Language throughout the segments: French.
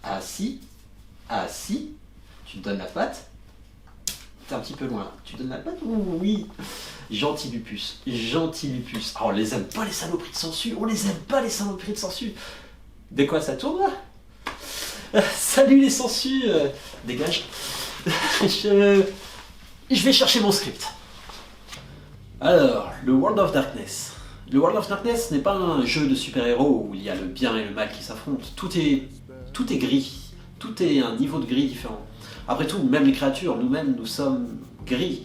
Assis. Assis. Tu donnes la patte. T'es un petit peu loin. Tu donnes la patte? Oui. Gentil Lupus. Gentil Lupus. Ah, on les aime pas les saloperies de sangsue. On les aime pas les saloperies de sangsue. De quoi ça tourne là? Salut les sangsues. Dégage. Je vais chercher mon script. Alors, le World of Darkness. Le World of Darkness n'est pas un jeu de super-héros où il y a le bien et le mal qui s'affrontent. Tout est gris. Tout est un niveau de gris différent. Après tout, même les créatures, nous-mêmes, nous sommes gris.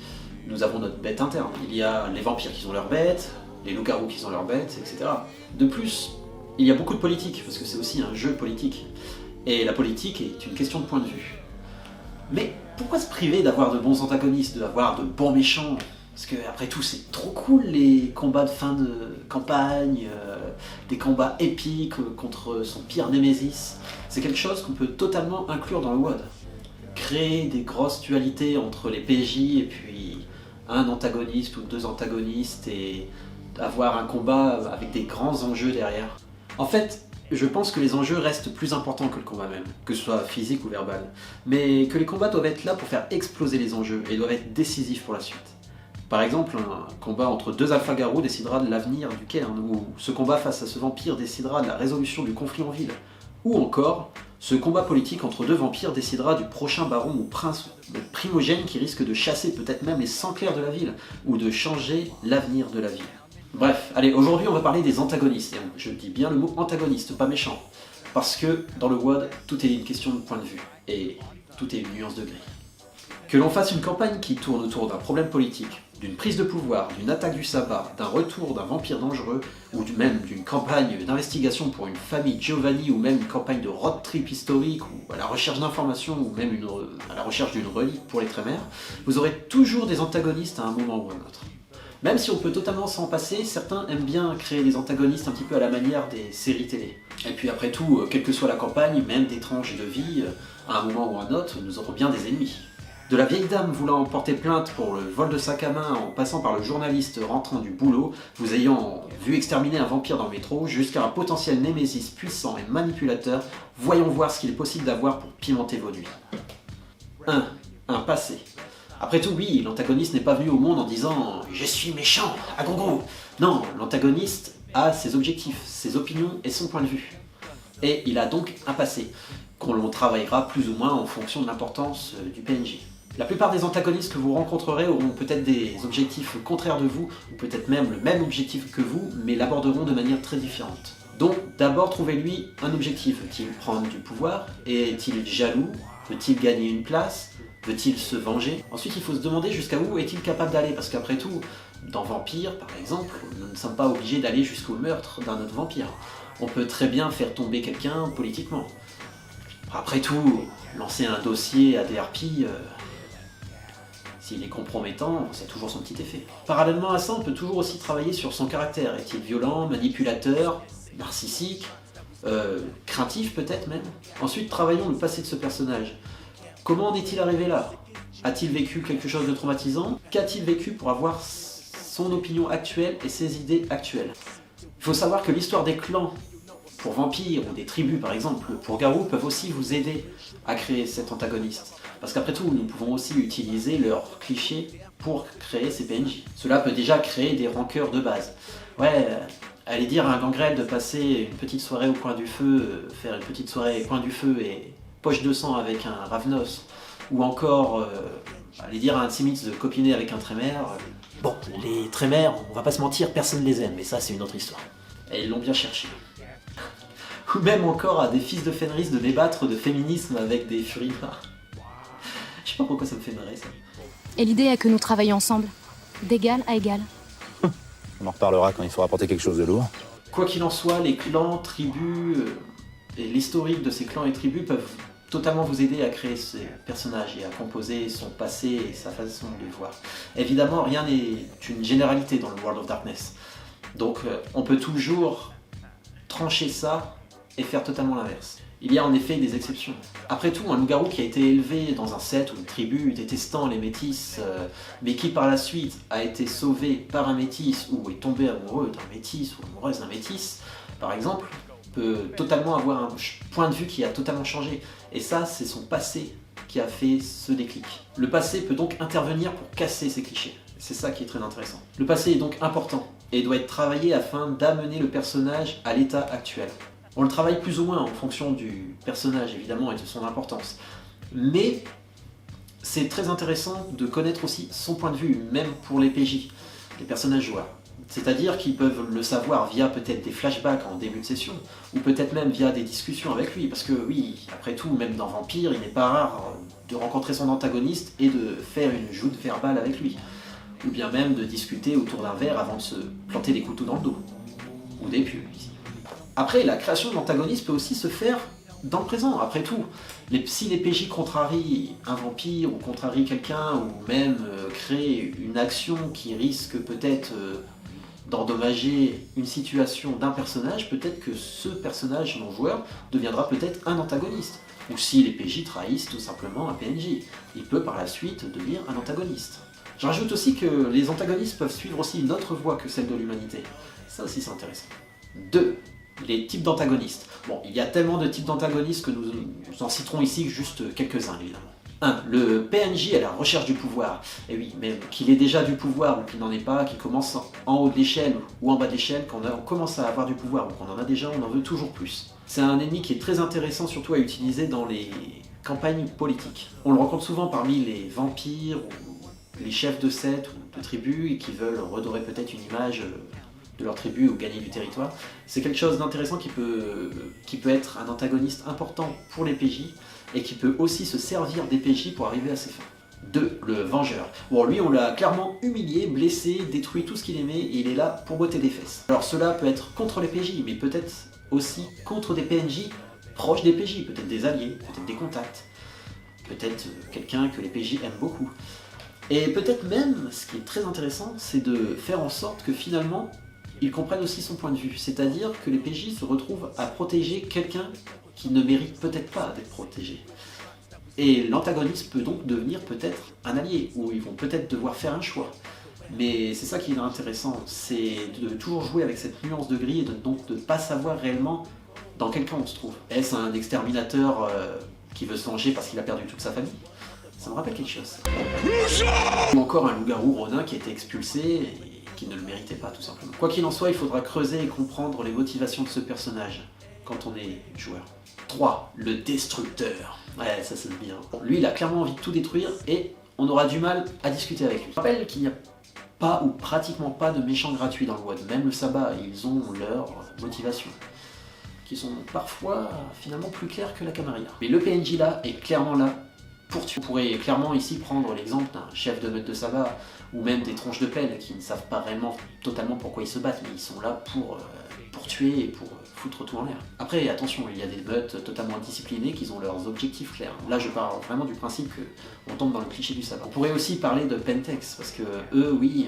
Nous avons notre bête interne. Il y a les vampires qui ont leur bête, les loups-garous qui ont leur bête, etc. De plus, il y a beaucoup de politique, parce que c'est aussi un jeu politique. Et la politique est une question de point de vue. Mais pourquoi se priver d'avoir de bons antagonistes, d'avoir de bons méchants? Parce que après tout, c'est trop cool les combats de fin de campagne, des combats épiques contre son pire némésis. C'est quelque chose qu'on peut totalement inclure dans le WoD. Créer des grosses dualités entre les PJ et puis un antagoniste ou deux antagonistes et avoir un combat avec des grands enjeux derrière. En fait, je pense que les enjeux restent plus importants que le combat même, que ce soit physique ou verbal. Mais que les combats doivent être là pour faire exploser les enjeux et doivent être décisifs pour la suite. Par exemple, un combat entre deux alpha-garous décidera de l'avenir du cairn, ou ce combat face à ce vampire décidera de la résolution du conflit en ville. Ou encore, ce combat politique entre deux vampires décidera du prochain baron ou prince primogène qui risque de chasser peut-être même les sangs clairs de la ville, ou de changer l'avenir de la ville. Bref, allez, aujourd'hui on va parler des antagonistes, et je dis bien le mot antagoniste, pas méchant, parce que dans le WoD, tout est une question de point de vue, et tout est une nuance de gris. Que l'on fasse une campagne qui tourne autour d'un problème politique, d'une prise de pouvoir, d'une attaque du sabbat, d'un retour d'un vampire dangereux, ou même d'une campagne d'investigation pour une famille Giovanni, ou même une campagne de road trip historique, ou à la recherche d'informations, ou même à la recherche d'une relique pour les Trémères, vous aurez toujours des antagonistes à un moment ou à un autre. Même si on peut totalement s'en passer, certains aiment bien créer des antagonistes un petit peu à la manière des séries télé. Et puis après tout, quelle que soit la campagne, même des tranches de vie, à un moment ou à un autre, nous aurons bien des ennemis. De la vieille dame voulant porter plainte pour le vol de sac à main en passant par le journaliste rentrant du boulot, vous ayant vu exterminer un vampire dans le métro, jusqu'à un potentiel némésis puissant et manipulateur, voyons voir ce qu'il est possible d'avoir pour pimenter vos nuits. 1. Un passé. Après tout, oui, l'antagoniste n'est pas venu au monde en disant « Je suis méchant, à gongo !» Non, l'antagoniste a ses objectifs, ses opinions et son point de vue. Et il a donc un passé, qu'on travaillera plus ou moins en fonction de l'importance du PNJ. La plupart des antagonistes que vous rencontrerez auront peut-être des objectifs contraires de vous, ou peut-être même le même objectif que vous, mais l'aborderont de manière très différente. Donc, d'abord, trouvez-lui un objectif. Veut-il prendre du pouvoir? Est-il jaloux? Veut-il gagner une place? Veut-il se venger? Ensuite, il faut se demander jusqu'à où est-il capable d'aller, parce qu'après tout, dans Vampire, par exemple, nous ne sommes pas obligés d'aller jusqu'au meurtre d'un autre vampire. On peut très bien faire tomber quelqu'un politiquement. Après tout, lancer un dossier à DRP, s'il est compromettant, c'est toujours son petit effet. Parallèlement à ça, on peut toujours aussi travailler sur son caractère. Est-il violent, manipulateur, narcissique, craintif peut-être même? Ensuite, travaillons le passé de ce personnage. Comment en est-il arrivé là? A-t-il vécu quelque chose de traumatisant? Qu'a-t-il vécu pour avoir son opinion actuelle et ses idées actuelles? Il faut savoir que l'histoire des clans pour vampires ou des tribus par exemple pour garous peuvent aussi vous aider à créer cet antagoniste. Parce qu'après tout, nous pouvons aussi utiliser leurs clichés pour créer ces PNJ. Cela peut déjà créer des rancœurs de base. Ouais, aller dire à un gangrel de passer une petite soirée au coin du feu, faire une petite soirée au coin du feu et poche de sang avec un Ravnos, ou encore aller dire à un Tsimitz de copiner avec un Trémère. Bon, les Trémères, on va pas se mentir, personne les aime, mais ça c'est une autre histoire. Et ils l'ont bien cherché. Ou même encore à des fils de Fenris de débattre de féminisme avec des Furibars. Je sais pas pourquoi ça me fait marrer ça. Et l'idée est que nous travaillions ensemble, d'égal à égal. On en reparlera quand il faudra porter quelque chose de lourd. Quoi qu'il en soit, les clans, tribus et l'historique de ces clans et tribus peuvent totalement vous aider à créer ces personnages et à composer son passé et sa façon de les voir. Évidemment, rien n'est une généralité dans le World of Darkness. Donc on peut toujours trancher ça et faire totalement l'inverse. Il y a en effet des exceptions. Après tout, un loup-garou qui a été élevé dans un set ou une tribu détestant les métis, mais qui par la suite a été sauvé par un métis ou est tombé amoureux d'un métis ou amoureuse d'un métis, par exemple, peut totalement avoir un point de vue qui a totalement changé. Et ça, c'est son passé qui a fait ce déclic. Le passé peut donc intervenir pour casser ces clichés. C'est ça qui est très intéressant. Le passé est donc important et doit être travaillé afin d'amener le personnage à l'état actuel. On le travaille plus ou moins en fonction du personnage, évidemment, et de son importance. Mais c'est très intéressant de connaître aussi son point de vue, même pour les PJ, les personnages joueurs. C'est-à-dire qu'ils peuvent le savoir via peut-être des flashbacks en début de session, ou peut-être même via des discussions avec lui, parce que oui, après tout, même dans Vampire, il n'est pas rare de rencontrer son antagoniste et de faire une joute verbale avec lui. Ou bien même de discuter autour d'un verre avant de se planter des couteaux dans le dos. Ou des pieux, ici. Après, la création de l'antagoniste peut aussi se faire dans le présent, après tout. Si les PJ contrarient un vampire, ou contrarient quelqu'un, ou même créent une action qui risque peut-être d'endommager une situation d'un personnage, peut-être que ce personnage non-joueur deviendra peut-être un antagoniste. Ou si les PJ trahissent tout simplement un PNJ, il peut par la suite devenir un antagoniste. Je rajoute aussi que les antagonistes peuvent suivre aussi une autre voie que celle de l'humanité. Ça aussi c'est intéressant. 2. Les types d'antagonistes. Bon, il y a tellement de types d'antagonistes que nous en citerons ici juste quelques-uns évidemment. 1. Le PNJ à la recherche du pouvoir. Et oui, mais qu'il ait déjà du pouvoir ou qu'il n'en ait pas, qu'il commence en haut de l'échelle ou en bas de l'échelle, quand on commence à avoir du pouvoir ou qu'on en a déjà, on en veut toujours plus. C'est un ennemi qui est très intéressant surtout à utiliser dans les campagnes politiques. On le rencontre souvent parmi les vampires ou les chefs de sectes ou de tribus et qui veulent redorer peut-être une image de leur tribu ou gagner du territoire. C'est quelque chose d'intéressant qui peut être un antagoniste important pour les PJ et qui peut aussi se servir des PJ pour arriver à ses fins. 2. Le Vengeur. Bon, lui, on l'a clairement humilié, blessé, détruit tout ce qu'il aimait et il est là pour botter des fesses. Alors cela peut être contre les PJ, mais peut-être aussi contre des PNJ proches des PJ, peut-être des alliés, peut-être des contacts, peut-être quelqu'un que les PJ aiment beaucoup. Et peut-être même, ce qui est très intéressant, c'est de faire en sorte que finalement, ils comprennent aussi son point de vue. C'est-à-dire que les PJ se retrouvent à protéger quelqu'un qui ne mérite peut-être pas d'être protégé. Et l'antagoniste peut donc devenir peut-être un allié, ou ils vont peut-être devoir faire un choix. Mais c'est ça qui est intéressant, c'est de toujours jouer avec cette nuance de gris et donc de ne pas savoir réellement dans quel camp on se trouve. Est-ce un exterminateur qui veut se venger parce qu'il a perdu toute sa famille? Ça me rappelle quelque chose. Ou encore un loup-garou rodin qui a été expulsé et qui ne le méritait pas tout simplement. Quoi qu'il en soit, il faudra creuser et comprendre les motivations de ce personnage quand on est joueur. 3. Le Destructeur. Ouais, ça sonne bien. Lui, il a clairement envie de tout détruire et on aura du mal à discuter avec lui. Je rappelle qu'il n'y a pas ou pratiquement pas de méchants gratuits dans le WoD. Même le sabbat, ils ont leurs motivations, qui sont parfois finalement plus claires que la camarilla. Mais le PNJ là est clairement là pour tuer. On pourrait clairement ici prendre l'exemple d'un chef de meute de sabbat ou même des tronches de pelle qui ne savent pas réellement totalement pourquoi ils se battent, mais ils sont là pour tuer et pour foutre tout en l'air. Après, attention, il y a des meutes totalement indisciplinées qui ont leurs objectifs clairs. Là, je parle vraiment du principe qu'on tombe dans le cliché du sabbat. On pourrait aussi parler de Pentex, parce que eux, oui,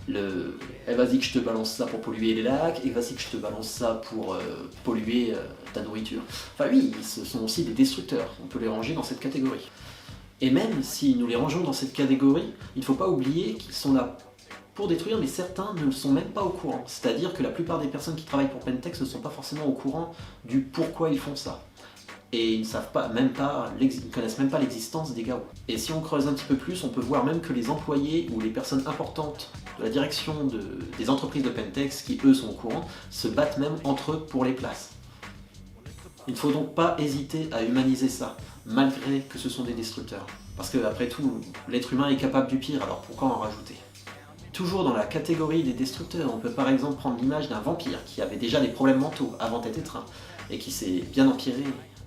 vas-y que je te balance ça pour polluer les lacs, et vas-y que je te balance ça pour polluer ta nourriture. Enfin oui, ce sont aussi des destructeurs, on peut les ranger dans cette catégorie. Et même si nous les rangeons dans cette catégorie, il ne faut pas oublier qu'ils sont là pour détruire, mais certains ne le sont même pas au courant. C'est-à-dire que la plupart des personnes qui travaillent pour Pentex ne sont pas forcément au courant du pourquoi ils font ça. Et ils ne savent pas, ils connaissent même pas l'existence des garous. Et si on creuse un petit peu plus, on peut voir même que les employés ou les personnes importantes de la direction des entreprises de Pentex, qui eux sont au courant, se battent même entre eux pour les places. Il ne faut donc pas hésiter à humaniser ça, malgré que ce sont des destructeurs. Parce que après tout, l'être humain est capable du pire, alors pourquoi en rajouter? Toujours dans la catégorie des destructeurs, on peut par exemple prendre l'image d'un vampire qui avait déjà des problèmes mentaux avant d'être étreint, et qui s'est bien empiré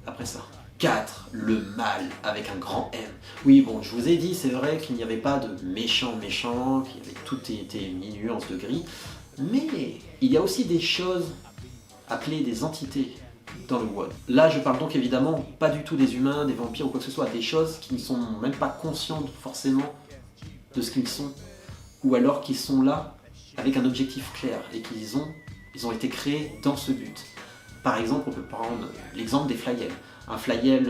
après ça. 4. Le mal, avec un grand M. Oui, bon, je vous ai dit, c'est vrai qu'il n'y avait pas de méchants, tout était une nuance de gris, mais il y a aussi des choses appelées des entités dans le WoD. Là, je parle donc évidemment pas du tout des humains, des vampires ou quoi que ce soit, des choses qui ne sont même pas conscientes forcément de ce qu'ils sont, ou alors qui sont là avec un objectif clair et ils ont été créés dans ce but. Par exemple, on peut prendre l'exemple des flyels. Un flyel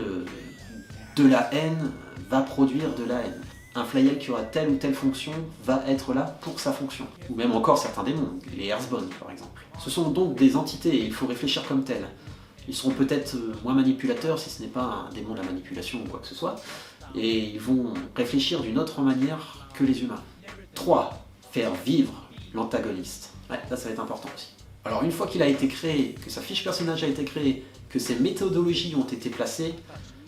de la haine va produire de la haine. Un Flyel qui aura telle ou telle fonction va être là pour sa fonction. Ou même encore certains démons, les Earthbound par exemple. Ce sont donc des entités et il faut réfléchir comme tels. Ils seront peut-être moins manipulateurs si ce n'est pas un démon de la manipulation ou quoi que ce soit, et ils vont réfléchir d'une autre manière que les humains. 3. Faire vivre l'antagoniste. Ouais, là ça va être important aussi. Alors une fois qu'il a été créé, que sa fiche personnage a été créée, que ses méthodologies ont été placées,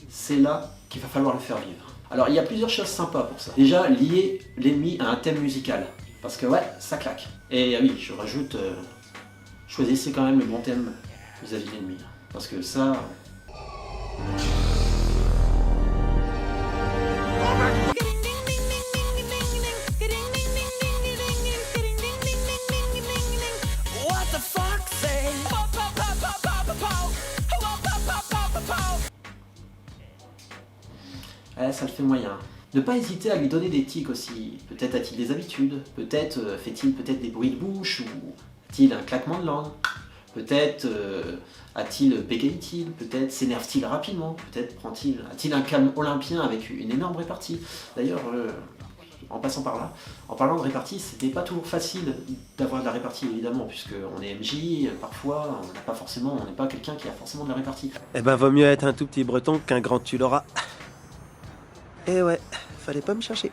c'est là qu'il va falloir le faire vivre. Alors il y a plusieurs choses sympas pour ça. Déjà, lier l'ennemi à un thème musical, parce que ouais, ça claque. Et oui, je rajoute, choisissez quand même le bon thème vis-à-vis de l'ennemi. Parce que ça... ça le fait moyen. Ne pas hésiter à lui donner des tics aussi. Peut-être a-t-il des habitudes, peut-être fait-il peut-être des bruits de bouche, ou a-t-il un claquement de langue, peut-être bégaye-t-il, peut-être s'énerve-t-il rapidement, peut-être a-t-il un calme olympien avec une énorme répartie. D'ailleurs, en passant par là, en parlant de répartie, c'était pas toujours facile d'avoir de la répartie évidemment, puisqu'on est MJ, parfois on n'est pas quelqu'un qui a forcément de la répartie. Eh ben vaut mieux être un tout petit breton qu'un grand tu l'auras. Eh ouais, fallait pas me chercher.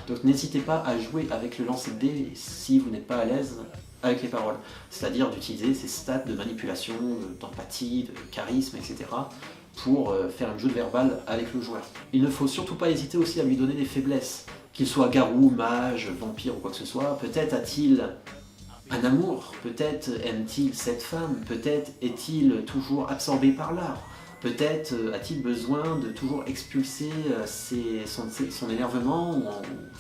Donc n'hésitez pas à jouer avec le lancer de dés si vous n'êtes pas à l'aise avec les paroles. C'est-à-dire d'utiliser ces stats de manipulation, d'empathie, de charisme, etc. pour faire une joute verbale avec le joueur. Il ne faut surtout pas hésiter aussi à lui donner des faiblesses. Qu'il soit garou, mage, vampire ou quoi que ce soit, peut-être a-t-il un amour, peut-être aime-t-il cette femme, peut-être est-il toujours absorbé par l'art. Peut-être a-t-il besoin de toujours expulser son énervement ou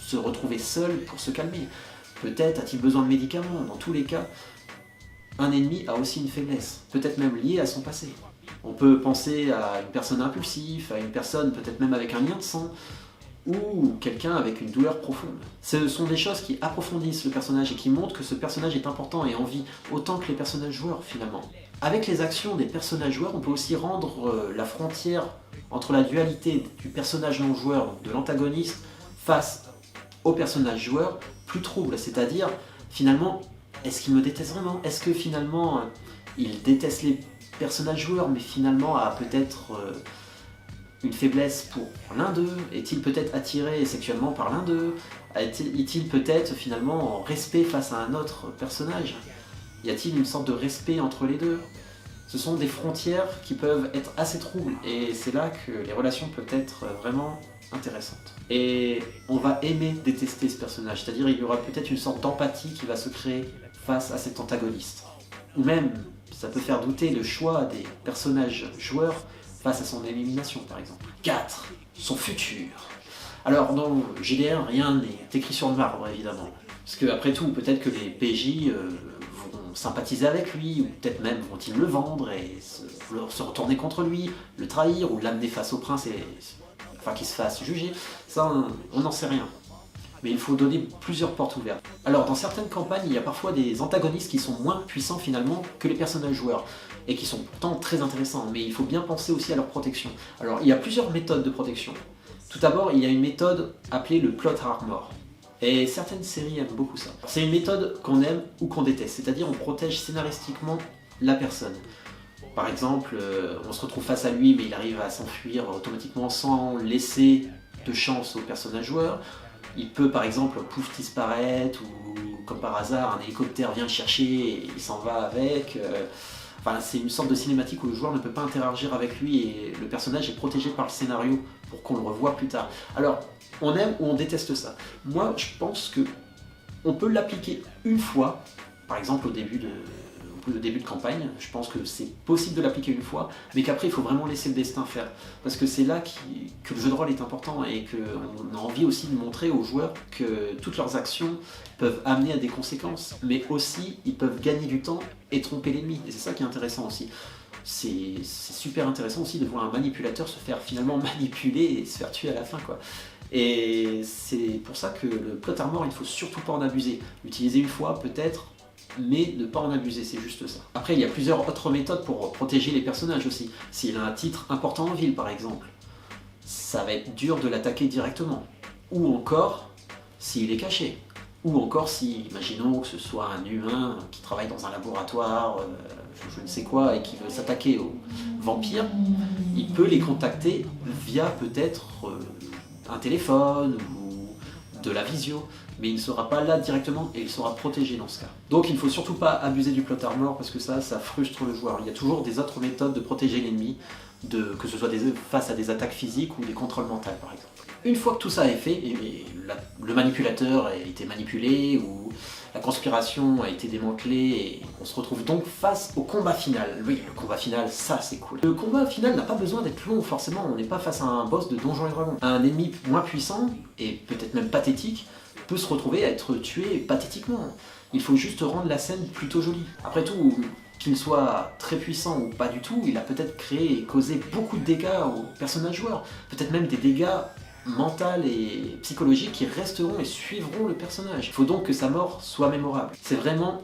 se retrouver seul pour se calmer. Peut-être a-t-il besoin de médicaments. Dans tous les cas, un ennemi a aussi une faiblesse, peut-être même liée à son passé. On peut penser à une personne impulsive, à une personne peut-être même avec un lien de sang, ou quelqu'un avec une douleur profonde. Ce sont des choses qui approfondissent le personnage et qui montrent que ce personnage est important et en vie, autant que les personnages joueurs finalement. Avec les actions des personnages joueurs, on peut aussi rendre la frontière entre la dualité du personnage non joueur, donc de l'antagoniste, face au personnage joueur, plus trouble. C'est-à-dire, finalement, est-ce qu'il me déteste vraiment? Est-ce que finalement, il déteste les personnages joueurs, mais finalement a peut-être une faiblesse pour l'un d'eux? Est-il peut-être attiré sexuellement par l'un d'eux? Est-il peut-être finalement en respect face à un autre personnage? Y a-t-il une sorte de respect entre les deux? Ce sont des frontières qui peuvent être assez troubles et c'est là que les relations peuvent être vraiment intéressantes. Et on va aimer détester ce personnage, c'est-à-dire il y aura peut-être une sorte d'empathie qui va se créer face à cet antagoniste. Ou même, ça peut faire douter le choix des personnages joueurs face à son élimination par exemple. 4. Son futur. Alors dans GDR, rien n'est écrit sur le marbre évidemment. Parce que après tout, peut-être que les PJ vont sympathiser avec lui, ou peut-être même vont-ils le vendre et se retourner contre lui, le trahir, ou l'amener face au prince et enfin qu'il se fasse juger. Ça, on n'en sait rien. Mais il faut donner plusieurs portes ouvertes. Alors dans certaines campagnes, il y a parfois des antagonistes qui sont moins puissants finalement que les personnages joueurs, et qui sont pourtant très intéressants, mais il faut bien penser aussi à leur protection. Alors il y a plusieurs méthodes de protection. Tout d'abord, il y a une méthode appelée le plot armor. Et certaines séries aiment beaucoup ça. C'est une méthode qu'on aime ou qu'on déteste, c'est-à-dire on protège scénaristiquement la personne. Par exemple, on se retrouve face à lui, mais il arrive à s'enfuir automatiquement sans laisser de chance au personnage joueur. Il peut par exemple pouf disparaître, ou comme par hasard, un hélicoptère vient le chercher et il s'en va avec. Enfin, c'est une sorte de cinématique où le joueur ne peut pas interagir avec lui et le personnage est protégé par le scénario pour qu'on le revoie plus tard. Alors, on aime ou on déteste ça. Moi, je pense que on peut l'appliquer une fois, par exemple au début de campagne. Je pense que c'est possible de l'appliquer une fois, mais qu'après il faut vraiment laisser le destin faire. Parce que c'est là que le jeu de rôle est important et qu'on a envie aussi de montrer aux joueurs que toutes leurs actions peuvent amener à des conséquences, mais aussi ils peuvent gagner du temps et tromper l'ennemi. Et c'est ça qui est intéressant aussi. C'est super intéressant aussi de voir un manipulateur se faire finalement manipuler et se faire tuer à la fin, quoi. Et c'est pour ça que le plot armor, il ne faut surtout pas en abuser. L'utiliser une fois peut-être, mais ne pas en abuser, c'est juste ça. Après, il y a plusieurs autres méthodes pour protéger les personnages aussi. S'il a un titre important en ville, par exemple, ça va être dur de l'attaquer directement. ou encore s'il est caché. Ou encore si, imaginons que ce soit un humain qui travaille dans un laboratoire, je ne sais quoi, et qui veut s'attaquer aux vampires, il peut les contacter via peut-être un téléphone ou de la visio, mais il ne sera pas là directement et il sera protégé dans ce cas. Donc il ne faut surtout pas abuser du plot armor parce que ça frustre le joueur. Il y a toujours des autres méthodes de protéger l'ennemi, que ce soit face à des attaques physiques ou des contrôles mentaux par exemple. Une fois que tout ça est fait, et le manipulateur a été manipulé ou la conspiration a été démantelée et on se retrouve donc face au combat final. Oui, le combat final, ça c'est cool. Le combat final n'a pas besoin d'être long forcément, on n'est pas face à un boss de Donjons et Dragons. Un ennemi moins puissant, et peut-être même pathétique, peut se retrouver à être tué pathétiquement. Il faut juste rendre la scène plutôt jolie. Après tout, qu'il soit très puissant ou pas du tout, il a peut-être créé et causé beaucoup de dégâts aux personnages joueurs. Peut-être même des dégâts mentaux et psychologiques qui resteront et suivront le personnage. Il faut donc que sa mort soit mémorable. C'est vraiment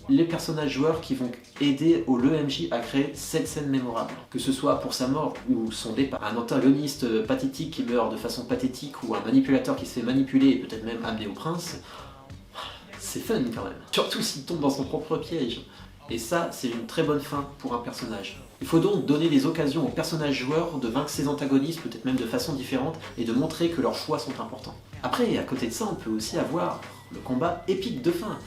les personnages joueurs qui vont aider au l'EMJ à créer cette scène mémorable. Que ce soit pour sa mort ou son départ. Un antagoniste pathétique qui meurt de façon pathétique ou un manipulateur qui se fait manipuler et peut-être même amené au prince, c'est fun quand même. Surtout s'il tombe dans son propre piège. Et ça, c'est une très bonne fin pour un personnage. Il faut donc donner des occasions aux personnages joueurs de vaincre ses antagonistes, peut-être même de façon différente, et de montrer que leurs choix sont importants. Après, à côté de ça, on peut aussi avoir le combat épique de fin.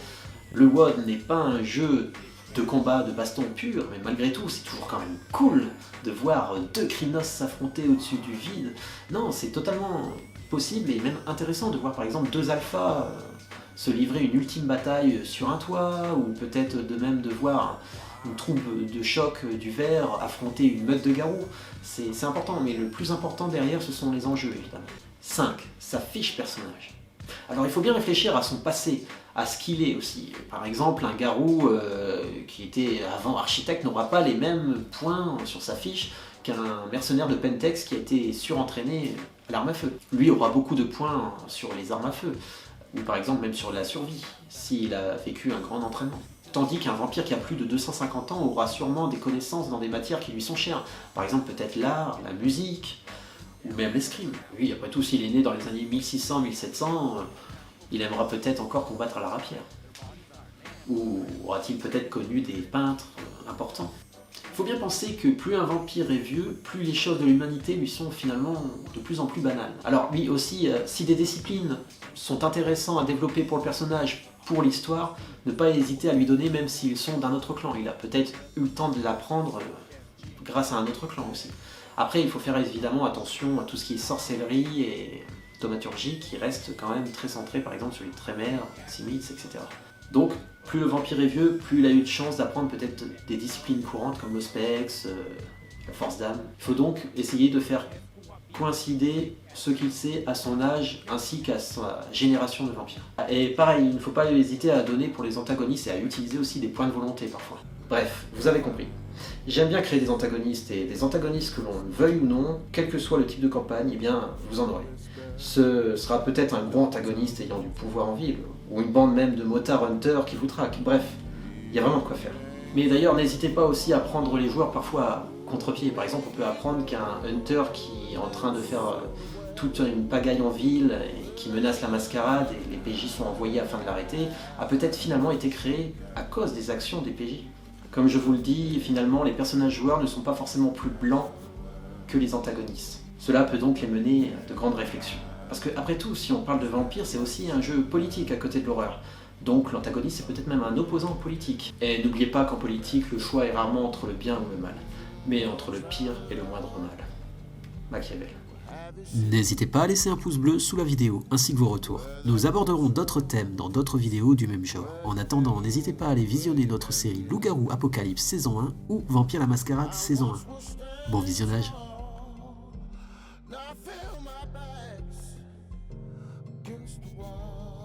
Le WoD n'est pas un jeu de combat, de baston pur, mais malgré tout, c'est toujours quand même cool de voir deux Krynos s'affronter au-dessus du vide. Non, c'est totalement possible et même intéressant de voir par exemple deux alphas se livrer une ultime bataille sur un toit, ou peut-être de même de voir une troupe de choc du verre affronter une meute de garous. C'est important, mais le plus important derrière, ce sont les enjeux, évidemment. 5. Sa fiche personnage. Alors il faut bien réfléchir à son passé, à ce qu'il est aussi. Par exemple, un garou qui était avant architecte n'aura pas les mêmes points sur sa fiche qu'un mercenaire de Pentex qui a été surentraîné à l'arme à feu. Lui aura beaucoup de points sur les armes à feu, ou par exemple même sur la survie, s'il a vécu un grand entraînement. Tandis qu'un vampire qui a plus de 250 ans aura sûrement des connaissances dans des matières qui lui sont chères. Par exemple peut-être l'art, la musique, ou même l'escrime. Lui, après tout, s'il est né dans les années 1600-1700, il aimera peut-être encore combattre à la rapière. Ou aura-t-il peut-être connu des peintres importants. Il faut bien penser que plus un vampire est vieux, plus les choses de l'humanité lui sont finalement de plus en plus banales. Alors oui aussi, si des disciplines sont intéressantes à développer pour le personnage, pour l'histoire, ne pas hésiter à lui donner même s'ils sont d'un autre clan. Il a peut-être eu le temps de l'apprendre grâce à un autre clan aussi. Après, il faut faire évidemment attention à tout ce qui est sorcellerie et thaumaturgie qui reste quand même très centré par exemple sur les trémères, Simitz, etc. Donc, plus le vampire est vieux, plus il a eu de chance d'apprendre peut-être des disciplines courantes comme le spex, la force d'âme. Il faut donc essayer de faire coïncider ce qu'il sait à son âge ainsi qu'à sa génération de vampires. Et pareil, il ne faut pas hésiter à donner pour les antagonistes et à utiliser aussi des points de volonté parfois. Bref, vous avez compris. J'aime bien créer des antagonistes, et des antagonistes que l'on veuille ou non, quel que soit le type de campagne, eh bien, vous en aurez. Ce sera peut-être un gros antagoniste ayant du pouvoir en ville, ou une bande même de motards hunters qui vous traquent. Bref, il y a vraiment de quoi faire. Mais d'ailleurs, n'hésitez pas aussi à prendre les joueurs parfois à contre-pied. Par exemple, on peut apprendre qu'un hunter qui est en train de faire toute une pagaille en ville et qui menace la mascarade et les PJ sont envoyés afin de l'arrêter, a peut-être finalement été créé à cause des actions des PJ. Comme je vous le dis, finalement, les personnages joueurs ne sont pas forcément plus blancs que les antagonistes. Cela peut donc les mener à de grandes réflexions. Parce que, après tout, si on parle de vampire, c'est aussi un jeu politique à côté de l'horreur. Donc l'antagoniste, c'est peut-être même un opposant politique. Et n'oubliez pas qu'en politique, le choix est rarement entre le bien ou le mal, mais entre le pire et le moindre mal. Machiavel. N'hésitez pas à laisser un pouce bleu sous la vidéo, ainsi que vos retours. Nous aborderons d'autres thèmes dans d'autres vidéos du même genre. En attendant, n'hésitez pas à aller visionner notre série Loup-garou Apocalypse saison 1 ou Vampire la Mascarade saison 1. Bon visionnage. Now I feel my back's against the wall.